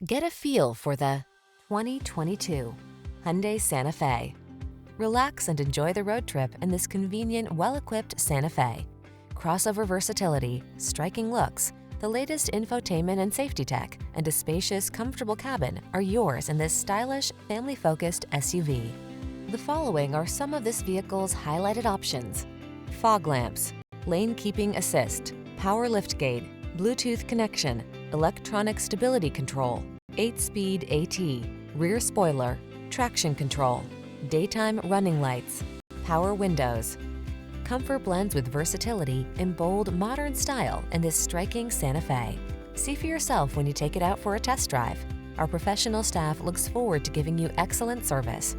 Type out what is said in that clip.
Get a feel for the 2022 Hyundai Santa Fe. Relax and enjoy the road trip in this convenient, well-equipped Santa Fe. Crossover versatility, striking looks, the latest infotainment and safety tech, and a spacious, comfortable cabin are yours in this stylish, family-focused SUV. The following are some of this vehicle's highlighted options: fog lamps, lane keeping assist, power liftgate, Bluetooth connection, electronic stability control, 8-speed AT, rear spoiler, traction control, daytime running lights, power windows. Comfort blends with versatility in bold, modern style in this striking Santa Fe. See for yourself when you take it out for a test drive. Our professional staff looks forward to giving you excellent service.